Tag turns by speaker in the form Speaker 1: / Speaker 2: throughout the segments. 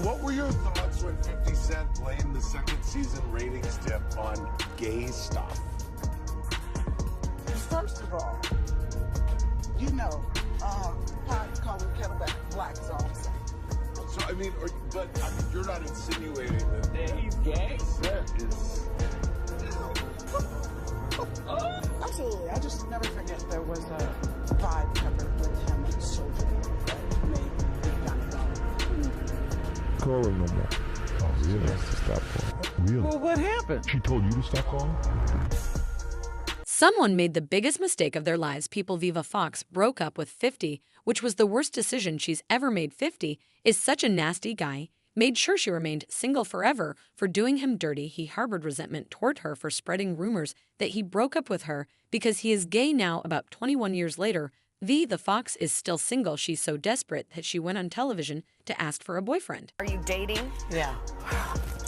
Speaker 1: What were your thoughts when 50 Cent blamed the second season ratings dip on gay stuff?
Speaker 2: First of all, you know, pot calling kettle black is all I'm saying.
Speaker 1: So, I mean, you're not insinuating that he's gay?
Speaker 2: Absolutely. I just never forget there was a vibe covered with him and Soldier that made me kind of
Speaker 3: Call her no more. Oh, really? Has to stop calling. Really?
Speaker 4: Well, what happened?
Speaker 3: She told you to stop calling?
Speaker 5: Someone made the biggest mistake of their lives. People Viva Fox broke up with 50, which was the worst decision she's ever made. 50 is such a nasty guy. Made sure she remained single forever for doing him dirty. He harbored resentment toward her for spreading rumors that he broke up with her because he is gay now. About 21 years later, the Fox is still single. She's so desperate that she went on television to ask for a boyfriend.
Speaker 6: Are you dating?
Speaker 2: Yeah.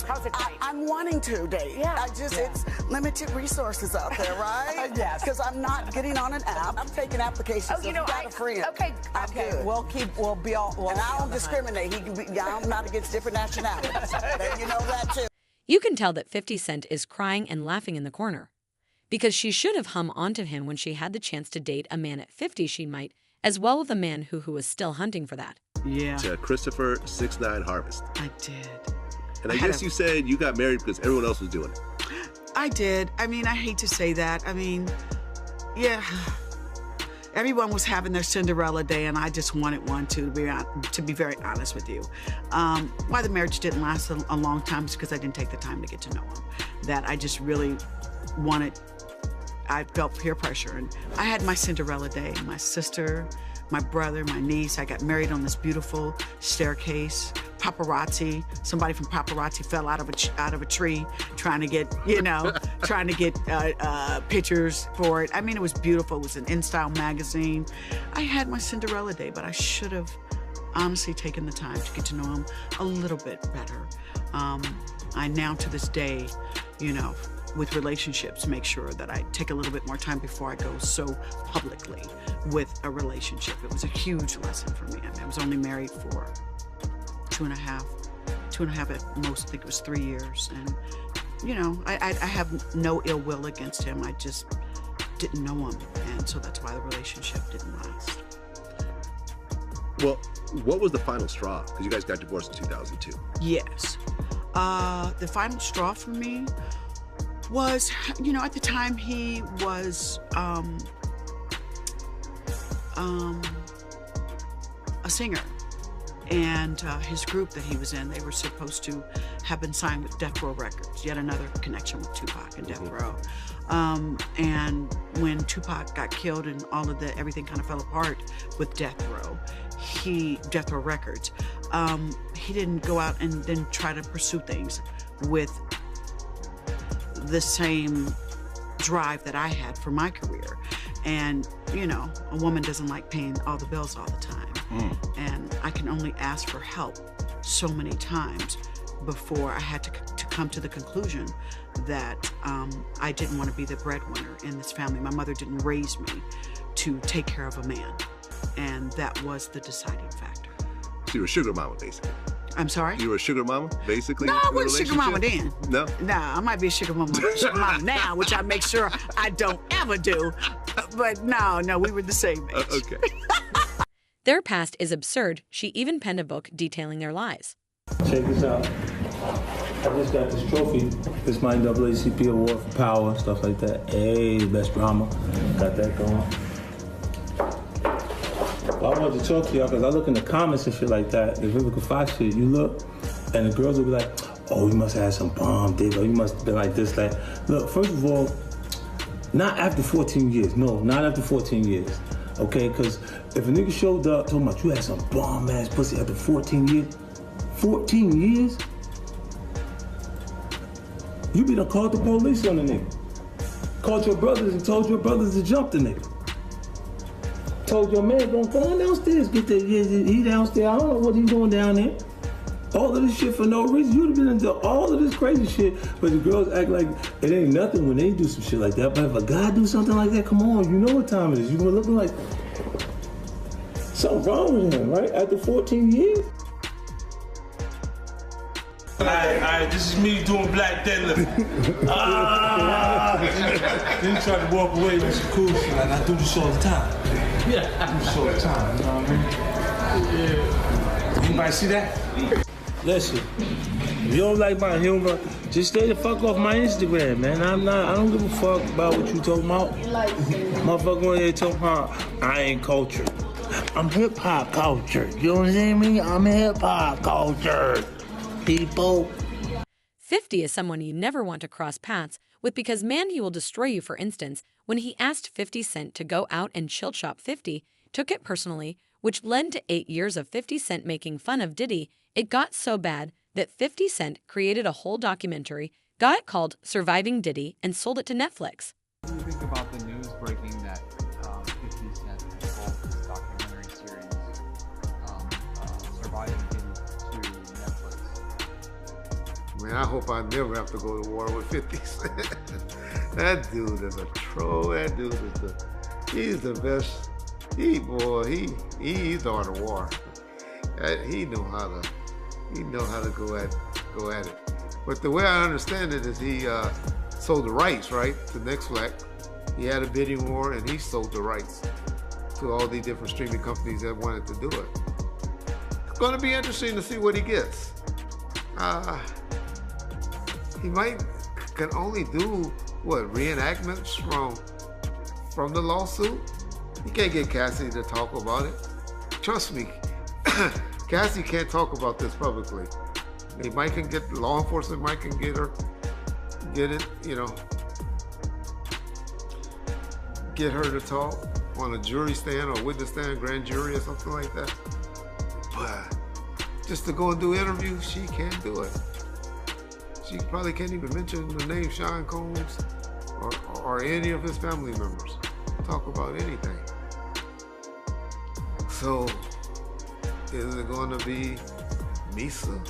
Speaker 6: How's it going?
Speaker 2: I'm wanting to date.
Speaker 6: Yeah.
Speaker 2: It's limited resources out there, right?
Speaker 6: Yes.
Speaker 2: Because I'm not getting on an app. I'm taking applications.
Speaker 6: Oh, you
Speaker 2: If
Speaker 6: know,
Speaker 2: got a friend.
Speaker 6: Okay.
Speaker 2: I'm good.
Speaker 4: We'll be all.
Speaker 2: And I don't discriminate. He can be. I'm not against different nationalities. You know that too.
Speaker 5: You can tell that 50 Cent is crying and laughing in the corner because she should have hung onto him when she had the chance to date a man at 50. She might as well with a man who was still hunting for that.
Speaker 7: Yeah.
Speaker 8: To Christopher 6ix9ine Harvest.
Speaker 7: I did.
Speaker 8: And I guess you said you got married because everyone else was doing it.
Speaker 7: I did. I mean, I hate to say that. I mean, yeah. Everyone was having their Cinderella day, and I just wanted one to be very honest with you. Why the marriage didn't last a long time is because I didn't take the time to get to know him. That I just really wanted, I felt peer pressure. And I had my Cinderella day. My sister, my brother, my niece, I got married on this beautiful staircase. Paparazzi, somebody from paparazzi fell out of a tree trying to get, pictures for it. I mean, it was beautiful. It was an InStyle magazine. I had my Cinderella day, but I should have honestly taken the time to get to know him a little bit better. I now to this day, with relationships, make sure that I take a little bit more time before I go so publicly with a relationship. It was a huge lesson for me. I mean, I was only married for two and a half at most. I think it was 3 years. And, I have no ill will against him. I just didn't know him. And so that's why the relationship didn't last.
Speaker 8: Well, what was the final straw? Because you guys got divorced in 2002.
Speaker 7: Yes. The final straw for me was, at the time he was a singer. And his group that he was in, they were supposed to have been signed with Death Row Records, yet another connection with Tupac and Death Row. And when Tupac got killed and everything kind of fell apart with Death Row Records, he didn't go out and then try to pursue things with the same drive that I had for my career. And, a woman doesn't like paying all the bills all the time. And I can only ask for help so many times before I had to come to the conclusion that I didn't want to be the breadwinner in this family. My mother didn't raise me to take care of a man. And that was the deciding factor.
Speaker 8: So you were a sugar mama, basically.
Speaker 7: I'm sorry?
Speaker 8: You were a sugar mama, basically?
Speaker 7: No, I wasn't sugar mama then.
Speaker 8: No?
Speaker 7: Nah, I might be a sugar mama now, which I make sure I don't ever do. But no, we were the same age.
Speaker 8: Okay.
Speaker 5: Their past is absurd. She even penned a book detailing their lives.
Speaker 9: Check this out. I just got this trophy. It's my NAACP award for power, stuff like that. Hey, best drama. Got that going. But I wanted to talk to y'all because I look in the comments and shit like that. The Vivica Fox shit, you look, and the girls will be like, oh, you must have had some bomb dick, or you must have been like this, like. Look, first of all, not after 14 years. No, not after 14 years. Okay, because if a nigga showed up talking about you had some bomb-ass pussy after 14 years, 14 years? You be done called the police on the nigga. Called your brothers and told your brothers to jump the nigga. Told your man, don't come on downstairs, get that, he downstairs, I don't know what he's doing down there. All of this shit for no reason. You'd have been into all of this crazy shit, but the girls act like it ain't nothing when they do some shit like that. But if a guy do something like that, come on, you know what time it is. You're gonna look like something wrong with him, right? After 14 years? Alright, this is me doing black deadlift. Then he tried to walk away with some cool shit. Like, I do this all the time. Yeah, I do this all the time, you know what I mean? Yeah. Anybody see that? Listen, if you don't like my humor, just stay the fuck off my Instagram, man. I don't give a fuck about what you talking about. Motherfucker on here talking about, I ain't cultured. I'm hip-hop culture. You understand me? I'm hip-hop culture, people.
Speaker 5: 50 is someone you never want to cross paths with because, man, he will destroy you. For instance, when he asked 50 Cent to go out and chill shop, 50 took it personally, which led to 8 years of 50 Cent making fun of Diddy. It got so bad that 50 Cent created a whole documentary, got it called Surviving Diddy, and sold it to Netflix.
Speaker 4: What do you think about the news breaking that 50 Cent has sold this documentary series, Surviving Diddy, to Netflix?
Speaker 10: Man, I hope I never have to go to war with 50 Cent. That dude is a troll. That dude is he's the best. He's the art of war. He know how to go at it. But the way I understand it is he sold the rights, right, to Netflix. He had a bidding war and he sold the rights to all the different streaming companies that wanted to do it. It's going to be interesting to see what he gets. He can only do reenactments from the lawsuit. You can't get Cassie to talk about it. Trust me, Cassie can't talk about this publicly. Law enforcement might can get her to talk on a jury stand or witness stand, grand jury or something like that. But just to go and do interviews, she can't do it. She probably can't even mention the name Sean Combs or any of his family members. Talk about anything. So, is it going to be Misa?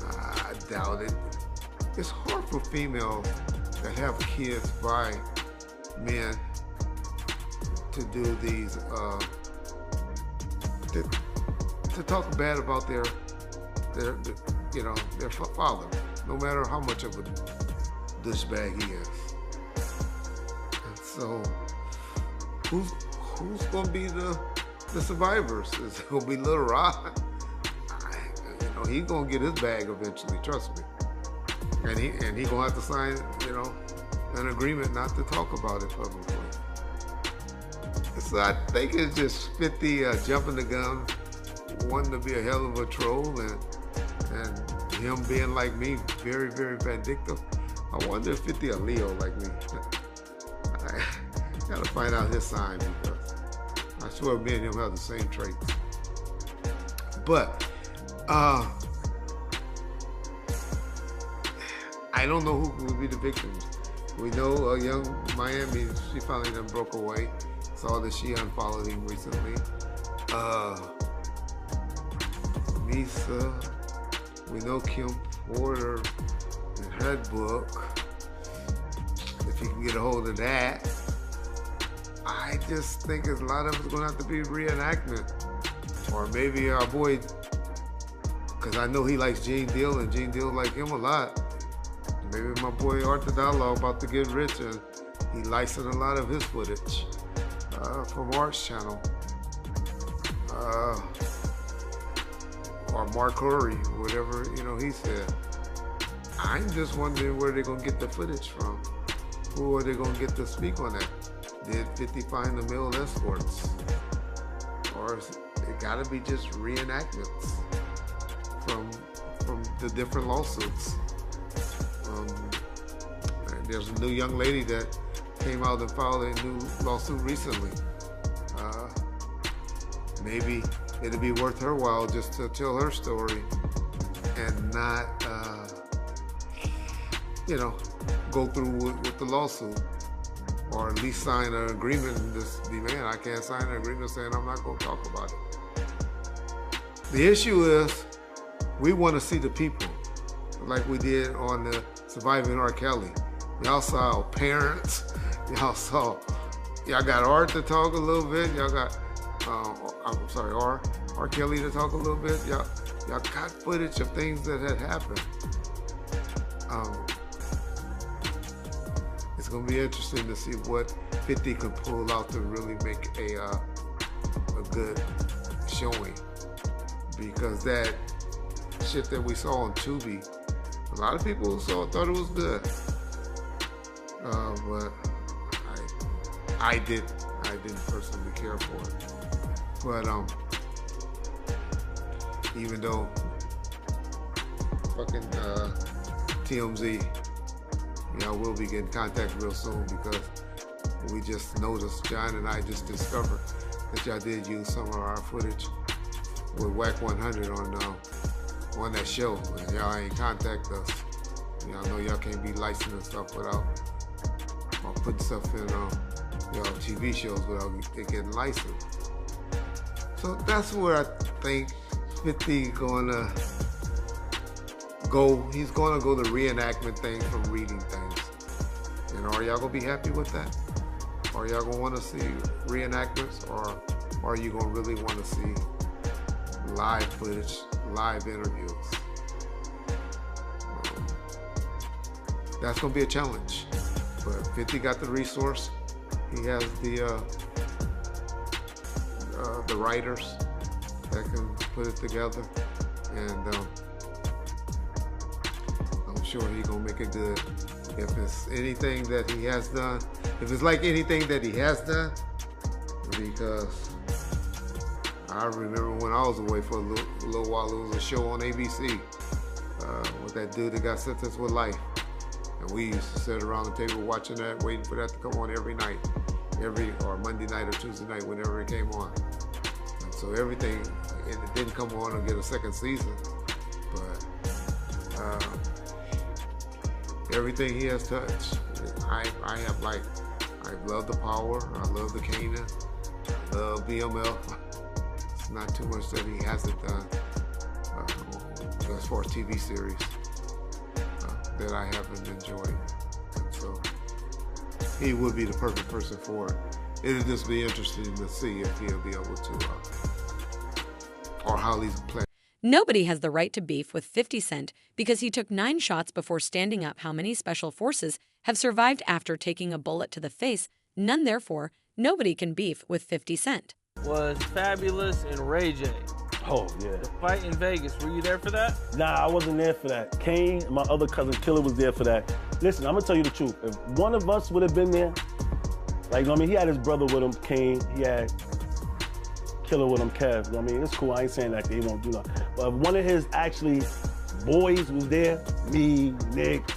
Speaker 10: I doubt it. It's hard for females that have kids by men to do these, to talk bad about their father, no matter how much of a douchebag he is. And so, who's going to be the survivors? Is it going to be Lil Rod? He's going to get his bag eventually, trust me. And he going to have to sign, an agreement not to talk about it publicly. So I think it's just 50 jumping the gun, wanting to be a hell of a troll, and him being like me, very, very vindictive. I wonder if 50 a Leo like me. I gotta find out his sign because I swear me and him have the same traits. But I don't know who will be the victims. We know a young Miami, she finally done broke away. Saw that she unfollowed him recently. Misa, we know Kim Porter and her book. If you can get a hold of that. I just think a lot of it's gonna have to be reenactment. Or maybe our boy, because I know he likes Gene Deal and Gene Deal like him a lot. Maybe my boy Arthur Diallo about to get rich and he licensed a lot of his footage from Art's channel. Or Mark Curry, whatever, he said. I'm just wondering where they're gonna get the footage from. Who are they gonna get to speak on that? Did 50 find the male escorts? Or it gotta be just reenactments from the different lawsuits. And there's a new young lady that came out and filed a new lawsuit recently. Maybe it'll be worth her while just to tell her story and not, go through with the lawsuit, or at least sign an agreement and just be, man, I can't sign an agreement saying I'm not going to talk about it. The issue is we want to see the people, like we did on the Surviving R. Kelly. Y'all saw parents, y'all got Art to talk a little bit, y'all got, R. Kelly to talk a little bit. y'all got footage of things that had happened. It's gonna be interesting to see what 50 can pull out to really make a good showing, because that shit that we saw on Tubi, a lot of people thought it was good, but I didn't personally care for it. But even though fucking TMZ, y'all will be getting contact real soon, because we just noticed, John and I just discovered that y'all did use some of our footage with WAC 100 on that show, and y'all ain't contact us. Y'all know y'all can't be licensing stuff without, or putting stuff in y'all TV shows without it getting licensed. So that's where I think 50 gonna go. He's gonna go the reenactment thing from reading things. And are y'all gonna be happy with that? Are y'all gonna want to see reenactments, or are you gonna really want to see live footage, live interviews? That's gonna be a challenge. But 50 got the resource. He has the writers that can put it together, and I'm sure he's gonna make it good. If it's anything that he has done, if it's like anything that he has done, because I remember when I was away for a little while, it was a show on ABC with that dude that got sentenced with life. And we used to sit around the table watching that, waiting for that to come on every night, or Monday night or Tuesday night, whenever it came on. And so everything, and it didn't come on or get a second season, but everything he has touched, I love the Power, I love the Kanan, I love BML. It's not too much that he hasn't done as far as TV series that I haven't enjoyed. And so he would be the perfect person for it. It'll just be interesting to see if he'll be able to, or how he's playing.
Speaker 5: Nobody has the right to beef with 50 Cent because he took 9 shots before standing up. How many special forces have survived after taking a bullet to the face? None, therefore, nobody can beef with 50 Cent.
Speaker 11: Was Fabulous and Ray J.
Speaker 9: Oh, yeah.
Speaker 11: The fight in Vegas. Were you there for that?
Speaker 9: Nah, I wasn't there for that. Kane, my other cousin Killer, was there for that. Listen, I'm gonna tell you the truth. If one of us would have been there, like, you know what I mean, he had his brother with him, Kane, he had Killer with him, Kev. You know what I mean? It's cool, I ain't saying that they won't do nothing. But if one of his actually boys was there, me, Nick,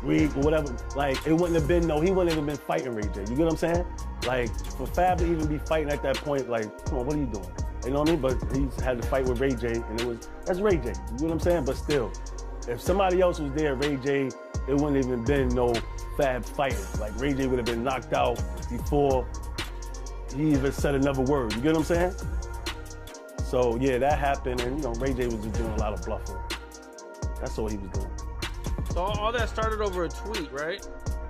Speaker 9: Reek, or whatever, like, it wouldn't have been, he wouldn't have been fighting Ray J. You get what I'm saying? Like, for Fab to even be fighting at that point, like, come on, what are you doing? You know what I mean? But he had to fight with Ray J, and that's Ray J. You know what I'm saying? But still, if somebody else was there, Ray J, it wouldn't even been no Fab fighting. Like, Ray J would have been knocked out before he even said another word. You get what I'm saying? So, yeah, that happened, and, Ray J was just doing a lot of bluffing. That's all he was doing.
Speaker 11: So all that started over a tweet, right?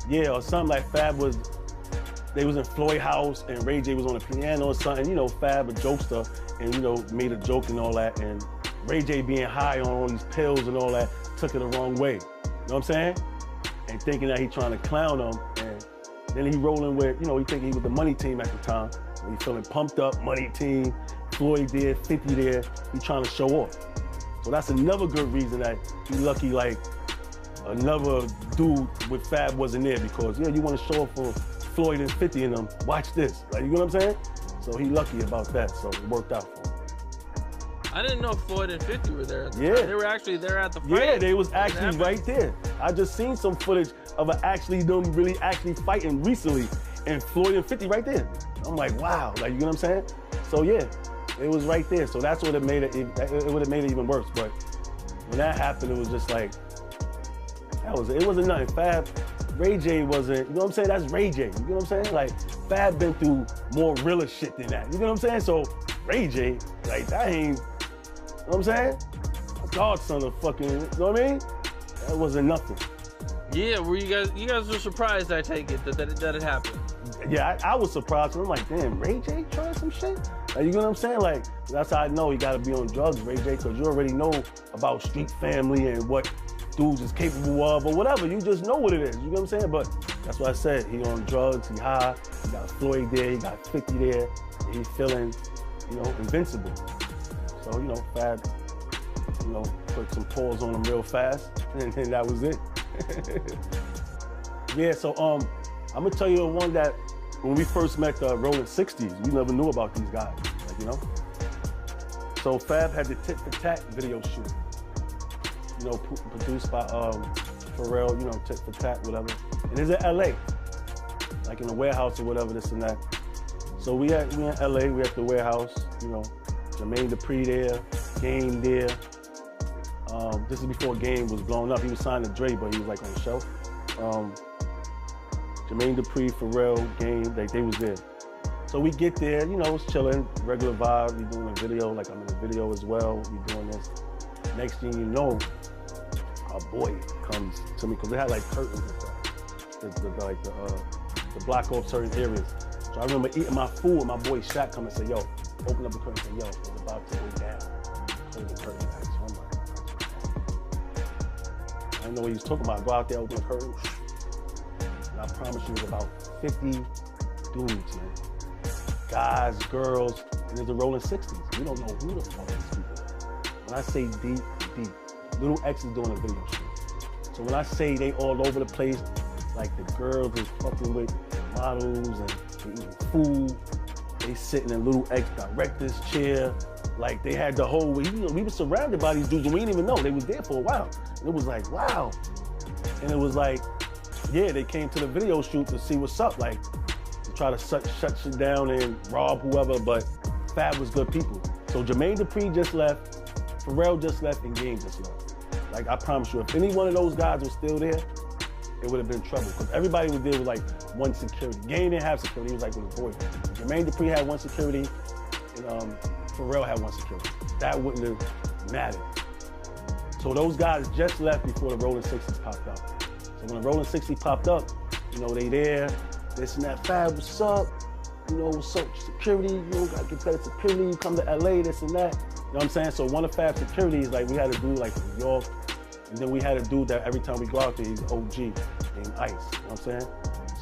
Speaker 9: Yeah, or something like they was in Floyd house, and Ray J was on the piano or something. Fab, a jokester, and, made a joke and all that. And Ray J being high on all these pills and all that took it the wrong way. You know what I'm saying? And thinking that he trying to clown him. And then he rolling with, he thinking he was the Money Team at the time. And he feeling pumped up, Money Team, Floyd there, 50 there. He trying to show off. So that's another good reason that he lucky, like, another dude with Fab wasn't there, because, you want to show off for Floyd and 50 and them, watch this. Like, you know what I'm saying? So he lucky about that, so it worked out for him.
Speaker 11: I didn't know Floyd and 50 were there at the
Speaker 9: time.
Speaker 11: They were actually there at the fight.
Speaker 9: Yeah, they was actually right there. I just seen some footage of them really actually fighting recently, and Floyd and 50 right there. I'm like, wow, like, you know what I'm saying? So yeah, it was right there. So that's what it made it would have made it even worse. But when that happened, it was just like, it wasn't nothing. Fab, Ray J wasn't, you know what I'm saying? That's Ray J, you know what I'm saying? Like, Fab been through more realer shit than that, you know what I'm saying? So, Ray J, like, that ain't, you know what I'm saying? A godson of fucking, you know what I mean? That wasn't nothing.
Speaker 11: Yeah, were you guys were surprised, I take it, that it happened?
Speaker 9: Yeah, I was surprised. I'm like, damn, Ray J trying some shit? Like, you know what I'm saying? Like, that's how I know you gotta be on drugs, Ray J, because you already know about street family and what dudes is capable of or whatever. You just know what it is, you know what I'm saying? But that's what I said, he on drugs, he high, he got Floyd there, he got 50 there, and he feeling, you know, invincible. So, you know, Fab, you know, put some pause on him real fast, and that was it. Yeah, so I'm gonna tell you the one that when we first met the Rolling 60s, we never knew about these guys, like, you know? So Fab had the Tit for Tat video shoot, you know, produced by Pharrell, you know, Tit for Tat, whatever. And it's in LA, like in a warehouse or whatever, this and that. So we in LA, we at the warehouse, you know, Jermaine Dupri there, Game there. This is before Game was blown up. He was signed to Dre, but he was like on the shelf. Jermaine Dupri, Pharrell, Game, they was there. So we get there, you know, it's chilling, regular vibe. We doing a video, like I'm in the video as well. We doing this. Next thing you know, our boy comes to me, because they had like curtains and stuff. Like the block off certain areas. So I remember eating my food, and my boy Shaq come and say, yo, open up the curtain and say, yo, it's about to go down. Close the curtain back. So I'm like, I didn't know what he was talking about. Go out there, open the curtain. And I promise you, it was about 50 dudes, man. Guys, girls, and there's the Rolling 60s. We don't know who the fuck these people are. When I say deep, deep, Little X is doing a video shoot. So when I say they all over the place, like the girls is fucking with models and they eating food, they sitting in Little X director's chair, like they had the whole, you know, we were surrounded by these dudes and we didn't even know. They was there for a while. And it was like, wow. And it was like, yeah, they came to the video shoot to see what's up, like to try to shut shit down and rob whoever, but Fab was good people. So Jermaine Dupri just left, Pharrell just left, and Game just left. Like, I promise you, if any one of those guys was still there, it would have been trouble, because everybody was there with like one security. Game didn't have security, he was like with his boys. Jermaine Dupri had one security, and Pharrell had one security. That wouldn't have mattered. So those guys just left before the Rolling 60s popped up. So when the Rolling 60s popped up, you know, they there, this and that, Fab, what's up? You know, what's up, security? You know, gotta get better security, you come to LA, this and that. You know what I'm saying? So one of Fab's securities, like we had to do like New York, and then we had a dude that every time we go out there, he's OG, named Ice, you know what I'm saying?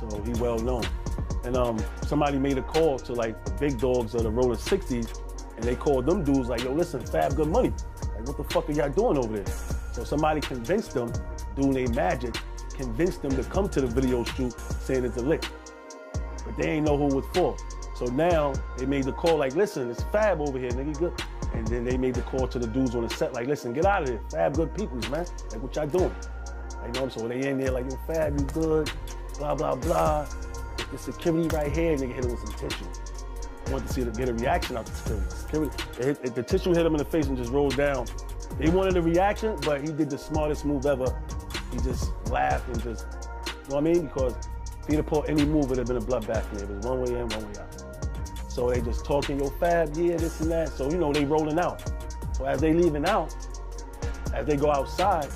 Speaker 9: So he well known. And somebody made a call to like the big dogs of the Rolling 60s, and they called them dudes like, yo, listen, Fab good money. Like, what the fuck are y'all doing over there? So somebody convinced them, doing their magic, convinced them to come to the video shoot saying it's a lick. But they ain't know who it was for. So now they made the call like, listen, it's Fab over here, nigga, good. And then they made the call to the dudes on the set like, listen, get out of here. Fab good peoples, man. Like, what y'all doing? Like, you know, so they in there like, yo, Fab, you good, blah, blah, blah. The security right here, nigga hit him with some tissue. Wanted to see get a reaction out the security. The tissue hit him in the face and just rolled down. They wanted a reaction, but he did the smartest move ever. He just laughed and just, you know what I mean? Because if he'd have pulled any move, it'd have been a bloodbath for me. It was one way in, one way out. So they just talking, yo, Fab, yeah, this and that. So, you know, they rolling out. So as they leaving out, as they go outside,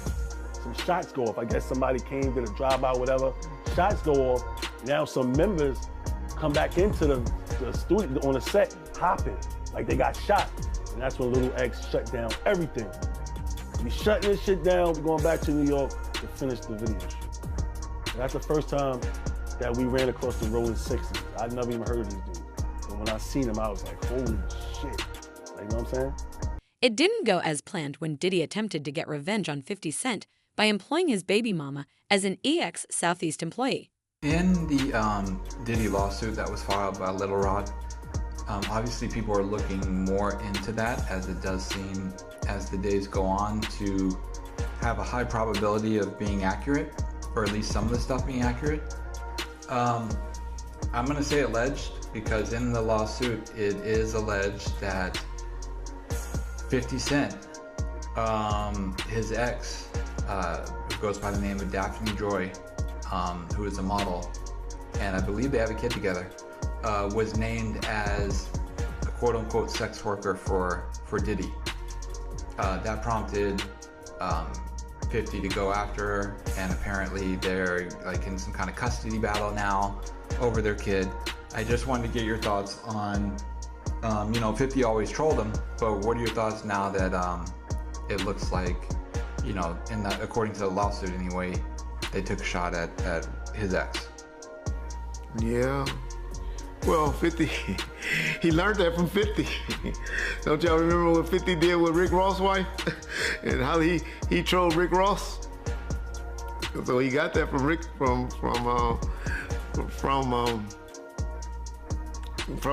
Speaker 9: some shots go off. I guess somebody came, did a drive-by, whatever. Shots go off. Now some members come back into the studio on the set, hopping, like they got shot. And that's when Little X shut down everything. We shutting this shit down, we going back to New York to finish the video shoot. And that's the first time that we ran across the Rolling 60s. I'd never even heard of these dudes. And when I seen them, I was like, holy shit. Like, you know what I'm saying?
Speaker 5: It didn't go as planned when Diddy attempted to get revenge on 50 Cent by employing his baby mama as an EX Southeast employee.
Speaker 12: In the Diddy lawsuit that was filed by Little Rod, obviously people are looking more into that, as it does seem, as the days go on, to have a high probability of being accurate, or at least some of the stuff being accurate. I'm going to say alleged, because in the lawsuit it is alleged that 50 Cent, his ex, who goes by the name of Daphne Joy, who is a model, and I believe they have a kid together, was named as a quote-unquote sex worker for Diddy. That prompted 50 to go after her, and apparently they're like in some kind of custody battle now over their kid. I just wanted to get your thoughts on You know, 50 always trolled him, but what are your thoughts now that it looks like, you know, according to the lawsuit anyway, they took a shot at his ex?
Speaker 10: Yeah. Well, 50, he learned that from 50. Don't y'all remember what 50 did with Rick Ross' wife? And how he trolled Rick Ross? So he got that from Rick, from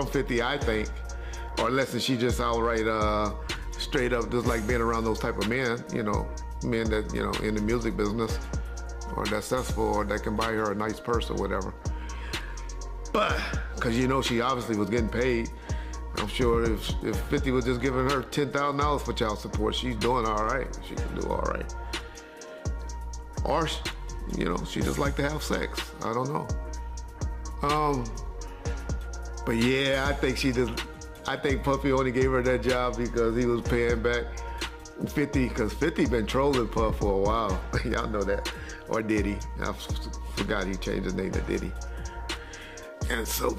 Speaker 10: 50, I think. Or unless she just outright straight up just like being around those type of men, you know, men that, you know, in the music business, or that's successful, or that can buy her a nice purse or whatever. But, because you know she obviously was getting paid. I'm sure if 50 was just giving her $10,000 for child support, she's doing all right. She can do all right. Or, you know, she just like to have sex. I don't know. But yeah, I think Puffy only gave her that job because he was paying back 50, because 50 been trolling Puff for a while. Y'all know that. Or Diddy. I forgot he changed his name to Diddy. And so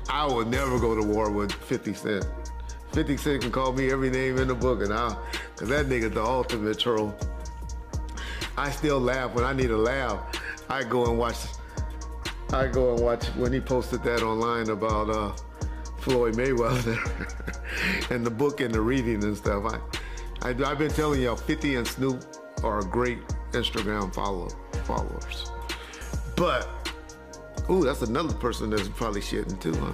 Speaker 10: I would never go to war with 50 Cent. 50 Cent can call me every name in the book, and because that nigga's the ultimate troll. I still laugh when I need a laugh. I go and watch when he posted that online about Floyd Mayweather and the book and the reading and stuff. I've been telling y'all, 50 and Snoop are great Instagram followers. But, ooh, that's another person that's probably shitting too, huh?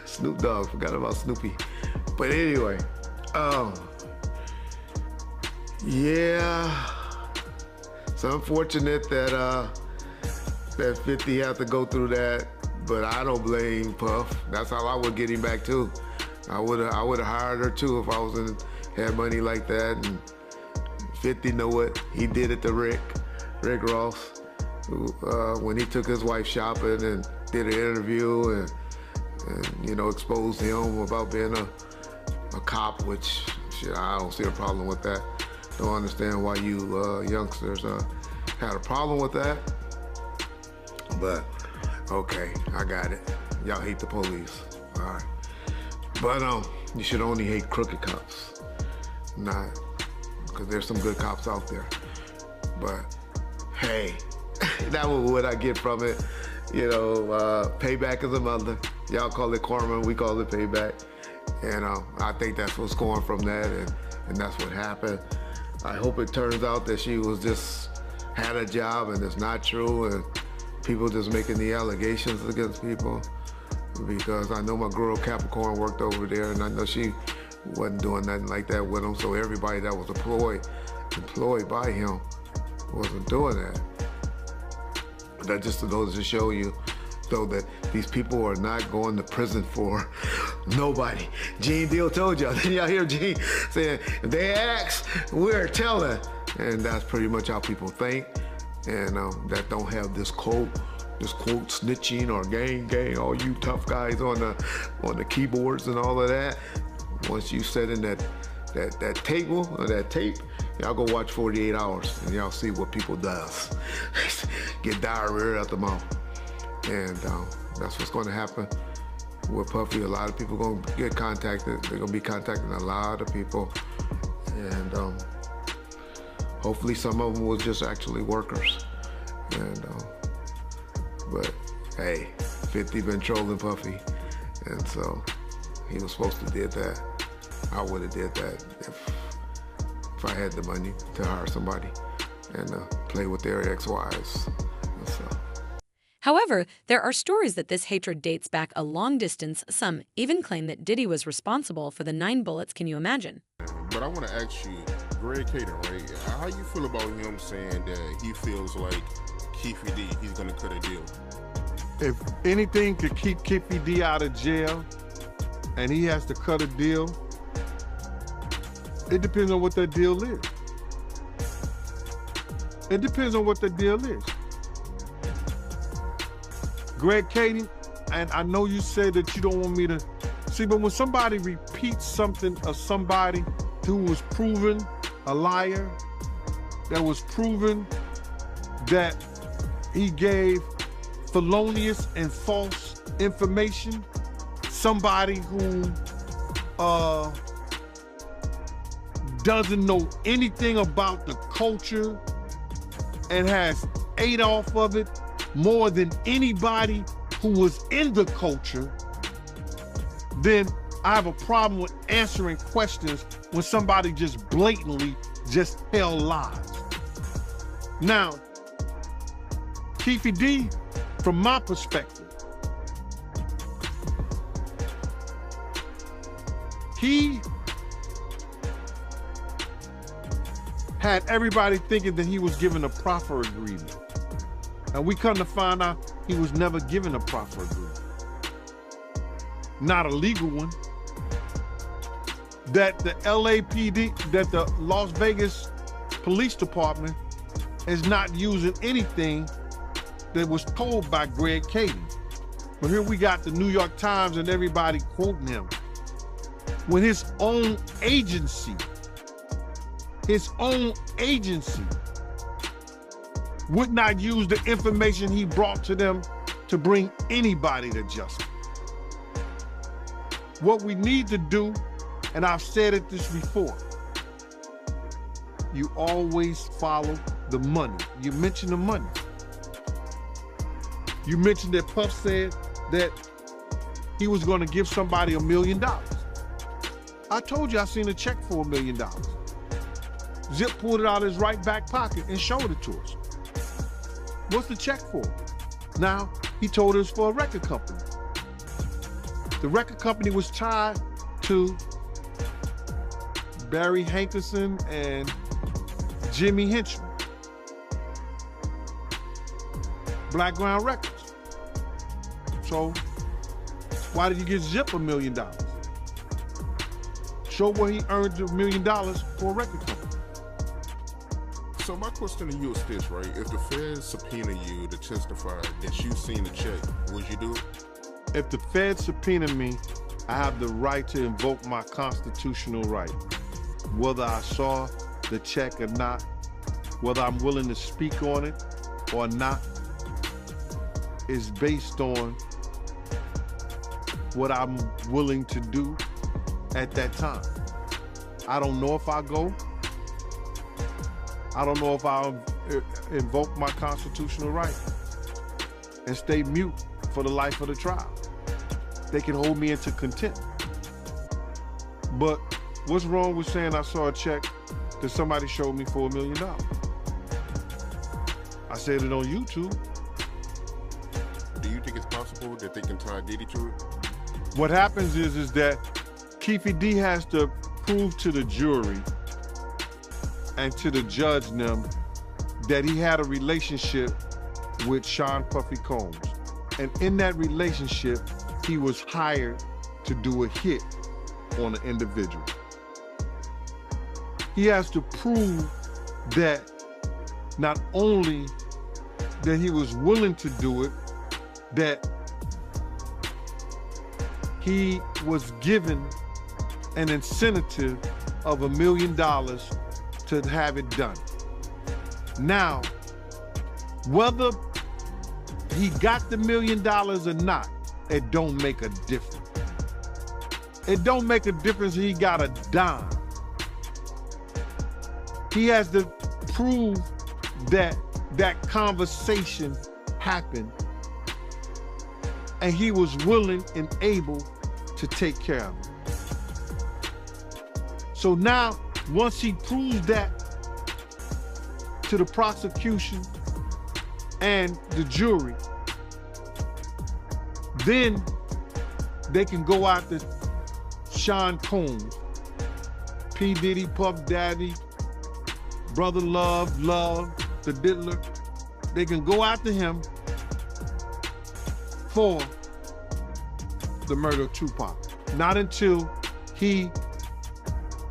Speaker 10: Snoop Dogg, forgot about Snoopy. But anyway, yeah, it's unfortunate that 50 had to go through that, but I don't blame Puff. That's how I would get him back too. I would have hired her too if I had money like that. And 50 know what he did it to Rick Ross, when he took his wife shopping and did an interview and you know, exposed him about being a cop, which shit, I don't see a problem with that. Don't understand why you youngsters had a problem with that. But okay, I got it. Y'all hate the police, all right. But you should only hate crooked cops, not, because there's some good cops out there. But hey, that was what I get from it. You know, payback is a mother. Y'all call it karma, we call it payback. And I think that's what's going from that, and that's what happened. I hope it turns out that she was just had a job and it's not true, and people just making the allegations against people. Because I know my girl Capricorn worked over there, and I know she wasn't doing nothing like that with him. So everybody that was employed by him wasn't doing that. That just goes to show you, though, that these people are not going to prison for nobody. Gene Deal told y'all. Then y'all hear Gene saying, if they ask, we're telling. And that's pretty much how people think. And that don't have this quote snitching or gang, all you tough guys on the keyboards and all of that. Once you set in that table or that tape, y'all go watch 48 Hours and y'all see what people does. Get diarrhea out the mouth. And that's what's gonna happen with Puffy. A lot of people gonna get contacted. They're gonna be contacting a lot of people. And hopefully some of them was just actually workers. And but hey, 50 been trolling Puffy, and so he was supposed to did that. I would have did that if I had the money to hire somebody and play with their ex-wives. And so.
Speaker 5: However, there are stories that this hatred dates back a long distance. Some even claim that Diddy was responsible for the 9 bullets. Can you imagine?
Speaker 13: But I want to ask you, Greg Kading, right? How you feel about him saying that he feels like Keefy D, he's gonna cut a deal?
Speaker 14: If anything could keep Keefy D out of jail and he has to cut a deal, it depends on what that deal is. It depends on what the deal is. Greg Kading, and I know you said that you don't want me to see, but when somebody repeats something of somebody who was proven a liar, that was proven that he gave felonious and false information, somebody who doesn't know anything about the culture and has ate off of it more than anybody who was in the culture, then I have a problem with answering questions when somebody just blatantly just tell lies. Now, Keefe D, from my perspective, he had everybody thinking that he was given a proffer agreement. And we come to find out he was never given a proffer agreement. Not a legal one. That the LAPD, that the Las Vegas Police Department is not using anything that was told by Greg Kading. But here we got the New York Times and everybody quoting him. When his own agency would not use the information he brought to them to bring anybody to justice. What we need to do, and I've said it this before, you always follow the money. You mention the money. You mentioned that Puff said that he was going to give somebody $1 million. I told you I seen a check for $1 million. Zip pulled it out of his right back pocket and showed it to us. What's the check for? Now, he told us for a record company. The record company was tied to Barry Hankerson and Jimmy Henchman. Blackground Records. So, why did you give Zip $1 million? Show where he earned $1 million for a record company.
Speaker 13: So my question to you is this, right? If the feds subpoena you to testify that you seen the check, would you do it?
Speaker 14: If the feds subpoena me, I have the right to invoke my constitutional right. Whether I saw the check or not, whether I'm willing to speak on it or not, is based on what I'm willing to do at that time. I don't know if I go. I don't know if I'll invoke my constitutional right and stay mute for the life of the trial. They can hold me into contempt. But what's wrong with saying I saw a check that somebody showed me for $1 million? I said it on YouTube.
Speaker 13: Do you think it's possible that they can tie Diddy to it?
Speaker 14: What happens is that Keefe D has to prove to the jury and to the judge them that he had a relationship with Sean Puffy Combs. And in that relationship, he was hired to do a hit on an individual. He has to prove that not only that he was willing to do it, that he was given an incentive of $1 million to have it done. Now, whether he got the $1 million or not, it don't make a difference. It don't make a difference if he got a dime. He has to prove that that conversation happened and he was willing and able to take care of it. So now, once he proves that to the prosecution and the jury, then they can go after Sean Combs, P. Diddy, Puff Daddy, Brother Love, the Diddler. They can go after him for the murder of Tupac. Not until he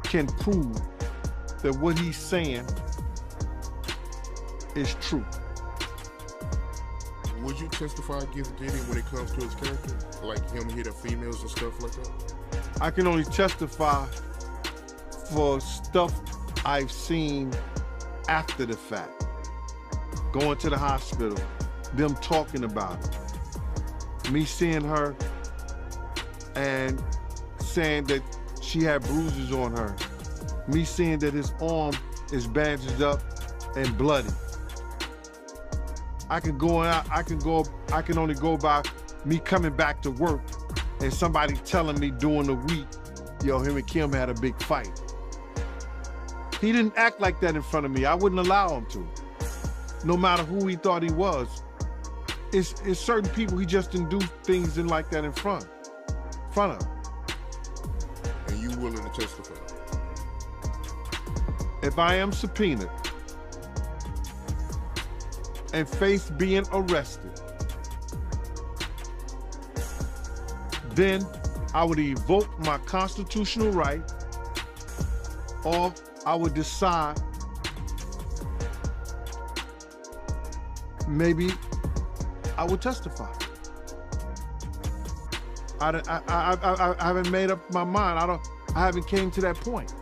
Speaker 14: can prove that what he's saying is true.
Speaker 13: Would you testify against Diddy when it comes to his character? Like him hitting females and stuff like that?
Speaker 14: I can only testify for stuff I've seen after the fact. Going to the hospital, them talking about it. Me seeing her and saying that she had bruises on her. Me seeing that his arm is bandaged up and bloody. I can only go by me coming back to work and somebody telling me during the week, yo, him and Kim had a big fight. He didn't act like that in front of me. I wouldn't allow him to, no matter who he thought he was. It's certain people he just didn't do things in like that in front of.
Speaker 13: And you willing to testify?
Speaker 14: If I am subpoenaed and face being arrested, then I would evoke my constitutional right, or I would decide maybe I would testify. I haven't made up my mind. I haven't came to that point.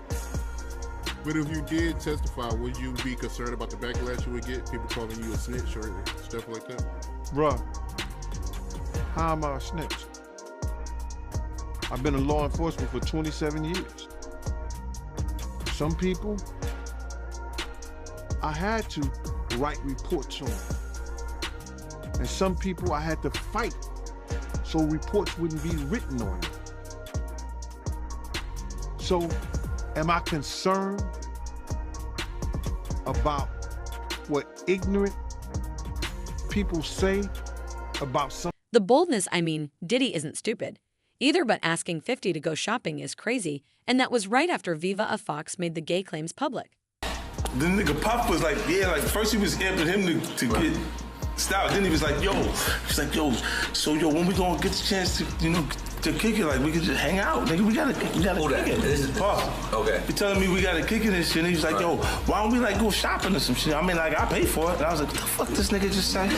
Speaker 13: But if you did testify, would you be concerned about the backlash you would get? People calling you a snitch or stuff like that?
Speaker 14: Bruh, how am I a snitch? I've been in law enforcement for 27 years. Some people, I had to write reports on. And some people I had to fight so reports wouldn't be written on them. So, am I concerned about what ignorant people say about some?
Speaker 5: The boldness, I mean, Diddy isn't stupid. Either, but asking 50 to go shopping is crazy, and that was right after Vivica Fox made the gay claims public.
Speaker 9: The nigga Puff was like, yeah, like first he was amping him to get style. Then he was like, he's like, so when we gonna get the chance to, to kick it, like we could just hang out, nigga. We gotta kick it. This is Puff. Okay. He telling me we gotta kick it and shit. And he was like, yo, why don't we like go shopping or some shit? I mean, like I pay for it. And I was like, what the fuck this nigga just said?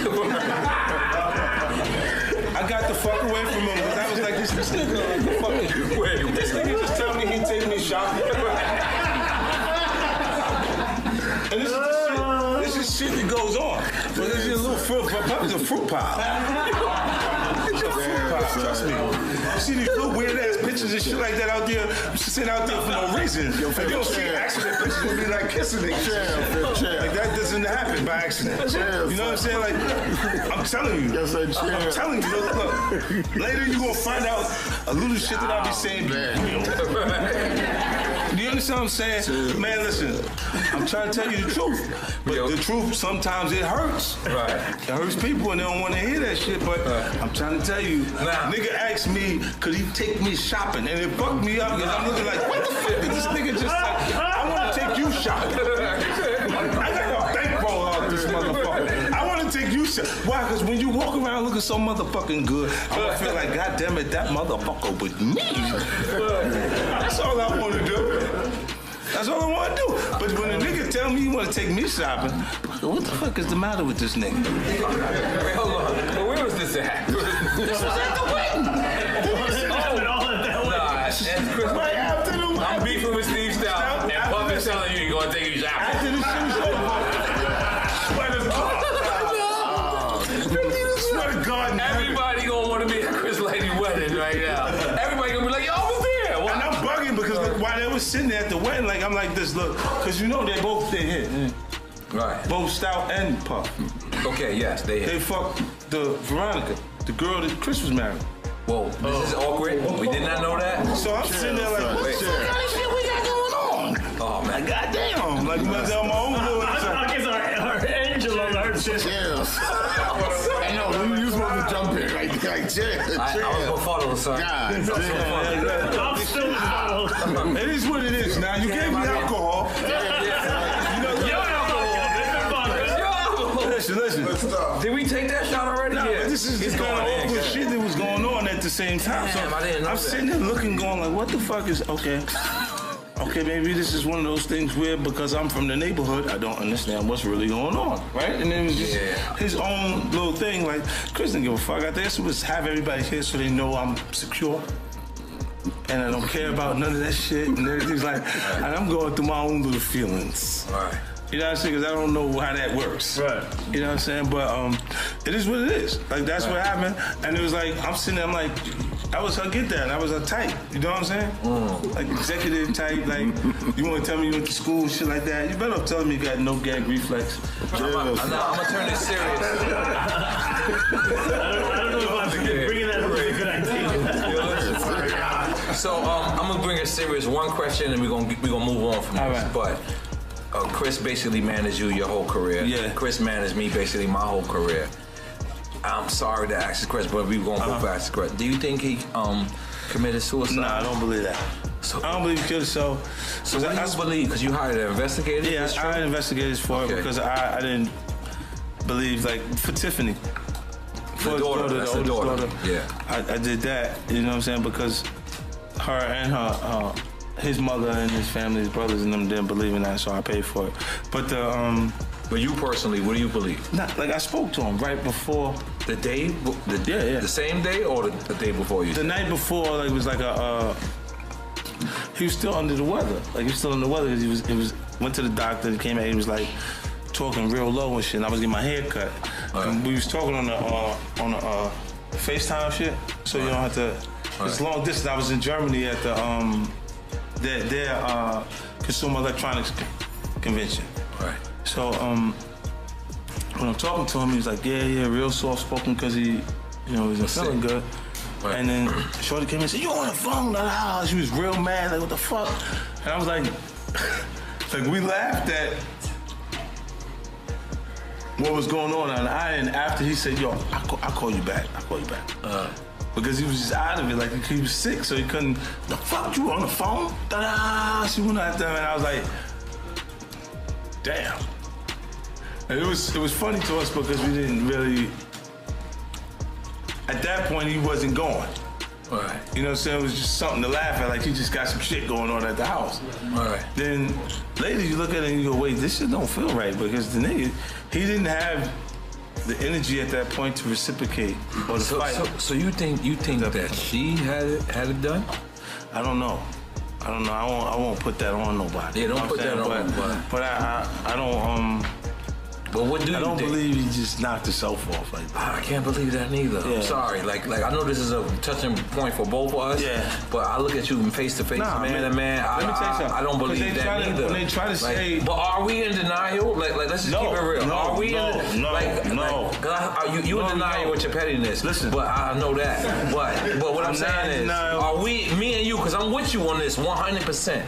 Speaker 9: I got the fuck away from him because I was like, this nigga, fucking, this nigga just tell me he take me shopping. And this is shit that goes on. But this is a little fruit pie. It's a fruit pie. It's a fruit pie, trust me. You see these little weird ass pictures and shit like that out there, sitting out there for no reason. You don't see accident pictures of me like kissing niggas. Like that doesn't happen by accident. You know what I'm saying? Like, I'm telling you. I'm telling you. Look, later you gonna find out a little shit that I be saying be real. Do you understand what I'm saying? Man, listen, I'm trying to tell you the truth. But the truth, sometimes it hurts. Right. It hurts people and they don't want to hear that shit, but I'm trying to tell you, nigga asked me, could he take me shopping? And it fucked me up because I'm looking like, what the fuck is this nigga just like, I want to take you shopping. I got a bankroll out this motherfucker. I want to take you shopping. Why? Because when you walk around looking so motherfucking good, I'm going to feel like, God damn it, that motherfucker with me. That's all I want to do. That's all I want to do. But when a nigga tell me he want to take me shopping, what the fuck is the matter with this nigga?
Speaker 15: Wait, hold on. Well, where was this at?
Speaker 9: This was at the wedding.
Speaker 15: Right after the wedding. I'm beefing with Steve Stout, and Puff is telling you he's going to take you shopping.
Speaker 9: After the show's over. Swear to God.
Speaker 15: Everybody going to want to be at Chris Lady's wedding right now. Everybody going to be like, yo, I was there.
Speaker 9: And I'm bugging because look, while they was sitting there at the wedding, like I'm like this, look, because you know they hit.
Speaker 15: Right.
Speaker 9: Both Stout and Puff.
Speaker 15: Okay, yes, they hit.
Speaker 9: They fucked the Veronica, the girl that Chris was married.
Speaker 15: Whoa, this is awkward. We did not know that.
Speaker 9: So I'm sitting there like, what the fuck kind of shit we got going on?
Speaker 15: Oh man,
Speaker 9: goddamn! Like on my own little.
Speaker 16: I guess our angel on our shit.
Speaker 13: I know, you supposed to jump in like chill.
Speaker 15: I was gonna follow, son.
Speaker 16: I'm still following.
Speaker 9: It is what it is. Now you gave me alcohol. Listen.
Speaker 15: Did we take that shot already?
Speaker 9: No,
Speaker 15: yeah.
Speaker 9: But this is the kind of awkward shit that was going on at the same time.
Speaker 15: Damn, I didn't know
Speaker 9: I'm
Speaker 15: that.
Speaker 9: sitting there looking, going like, what the fuck is, okay, maybe this is one of those things where because I'm from the neighborhood, I don't understand what's really going on, right? And it was just his own little thing, like, Chris didn't give a fuck. I guess it was have everybody here so they know I'm secure. And I don't care about none of that shit. And everything's like, and I'm going through my own little feelings.
Speaker 15: All right.
Speaker 9: You know what I'm saying? Because I don't know how that works.
Speaker 16: Right.
Speaker 9: You know what I'm saying? But it is what it is. Like, that's what happened. And it was like, I'm sitting there, I'm like, I was her get down. I was her type. You know what I'm saying? Like executive type. Like you want to tell me you went to school and shit like that? You better tell me you got no gag reflex.
Speaker 15: I'm gonna turn this serious.
Speaker 16: I don't know if I'm bringing that up is a good idea.
Speaker 15: So I'm gonna bring it serious. One question, and we're gonna move on from this. Right. But Chris basically managed you your whole career. Yeah. Chris managed me basically my whole career. I'm sorry to ask this question, but we're gonna go back to Chris. Do you think he committed suicide?
Speaker 9: No, I don't believe that.
Speaker 15: So,
Speaker 9: I don't believe he killed himself.
Speaker 15: So what do you believe? Because you hired an investigator?
Speaker 9: Yeah, I hired investigators for it because I didn't believe, like, for Tiffany. For
Speaker 15: the daughter, that's the daughter. Yeah.
Speaker 9: I did that, you know what I'm saying, because her and his mother and his family, his brothers and them didn't believe in that, so I paid for it. But
Speaker 15: But you personally, what do you believe?
Speaker 9: Not, like I spoke to him right before.
Speaker 15: The day? The same day or the day before you?
Speaker 9: The night before, like, it was like he was still under the weather. Like, he was still under the weather because he was went to the doctor and came out, he was like talking real low and shit, and I was getting my hair cut. And we was talking on the FaceTime shit, so you don't have to, it's long distance. I was in Germany at the, their Consumer Electronics Convention.
Speaker 15: Right.
Speaker 9: So when I'm talking to him, he's like, yeah, real soft-spoken because he, wasn't feeling good. Right. And then Shorty came in and said, you on the phone? She was real mad, like, what the fuck? And I was like, we laughed at what was going on. And after he said, yo, I'll call you back. Because he was just out of it, like he was sick, so he couldn't, the fuck, you on the phone? She went after him, and I was like, damn. And it was funny to us because we didn't really, at that point he wasn't going.
Speaker 15: Right.
Speaker 9: You know what I'm saying? It was just something to laugh at, like he just got some shit going on at the house.
Speaker 15: Right.
Speaker 9: Then later you look at it and you go, wait, this shit don't feel right, because the nigga, he didn't have the energy at that point to reciprocate or to fight.
Speaker 15: So you think that she had it done?
Speaker 9: I don't know. I won't put that on nobody.
Speaker 15: Yeah, don't put that on nobody.
Speaker 9: But I don't.
Speaker 15: But what do you think?
Speaker 9: I don't believe he just knocked himself off like that.
Speaker 15: I can't believe that neither. Yeah. I'm sorry. Like I know this is a touching point for both of us. Yeah. But I look at you face to face, man to man.
Speaker 9: Let me tell you something.
Speaker 15: I don't believe that neither.
Speaker 9: When they try to say,
Speaker 15: but are we in denial? Like let's just keep it real. Are we
Speaker 9: No.
Speaker 15: Cause you in denial with your pettiness.
Speaker 9: Listen.
Speaker 15: But I know that. But what I'm saying is, are we, me and you? Cause I'm with you on this 100%.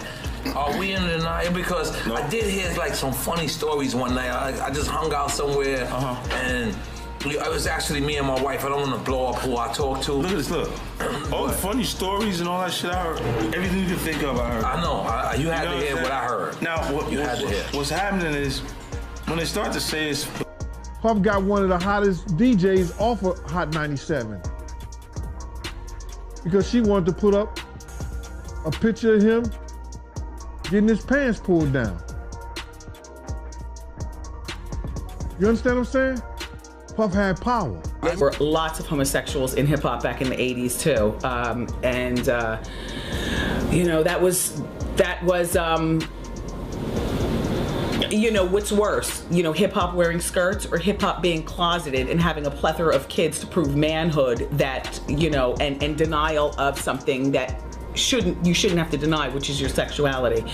Speaker 15: Are we in denial? Because I did hear like some funny stories one night. I just hung out somewhere and it was actually me and my wife. I don't want to blow up who I talk to.
Speaker 9: Look at this, look. All the funny stories and all that shit I heard. Everything you can think of, I heard.
Speaker 15: I know. You had to hear what I heard.
Speaker 9: Now, what's happening is when they start to say it's...
Speaker 14: Puff got one of the hottest DJs off of Hot 97 because she wanted to put up a picture of him getting his pants pulled down. You understand what I'm saying? Puff had power.
Speaker 17: There were lots of homosexuals in hip hop back in the 80s too. That was what's worse? Hip hop wearing skirts or hip hop being closeted and having a plethora of kids to prove manhood that, and denial of something that you shouldn't have to deny, which is your sexuality.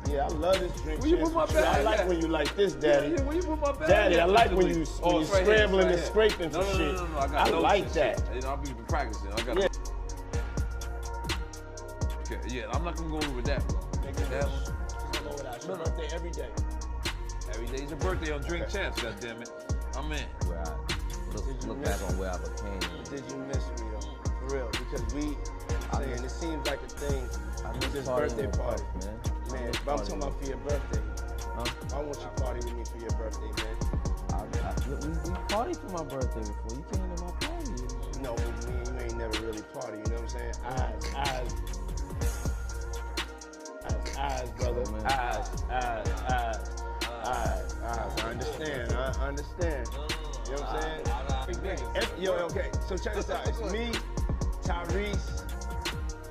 Speaker 18: Yeah, I love this drink. Where you put my bag? I like when you like this, Daddy. Yeah, where you put my bag? Daddy, I like when you scrambling and scraping for shit. No, I like that.
Speaker 19: I've been practicing. I got.
Speaker 18: Yeah.
Speaker 19: Okay, yeah, I'm not gonna go over that. That
Speaker 18: one. No, birthday every day.
Speaker 19: Every day's a birthday on Drink Champs. Goddammit, I'm in.
Speaker 20: Look back on where I became.
Speaker 18: Did you miss me though? For real, because it seems like a thing. With this birthday party, man. But I'm talking about for your birthday. I want you to party with me for your birthday, man.
Speaker 20: We partied for my birthday before. You came to my party.
Speaker 18: No, but me and you ain't never really party. You know what I'm saying? Eyes, brother. Eyes. I understand. You know what I'm saying? Okay. So check this out. It's me, Tyrese,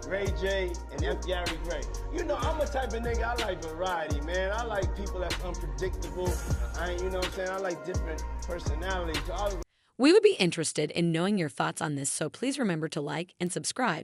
Speaker 18: Ray J, and F. Gary Gray. I'm a type of nigga, I like variety, man. I like people that's unpredictable. You know what I'm saying? I like different personalities. So
Speaker 5: We would be interested in knowing your thoughts on this, so please remember to like and subscribe.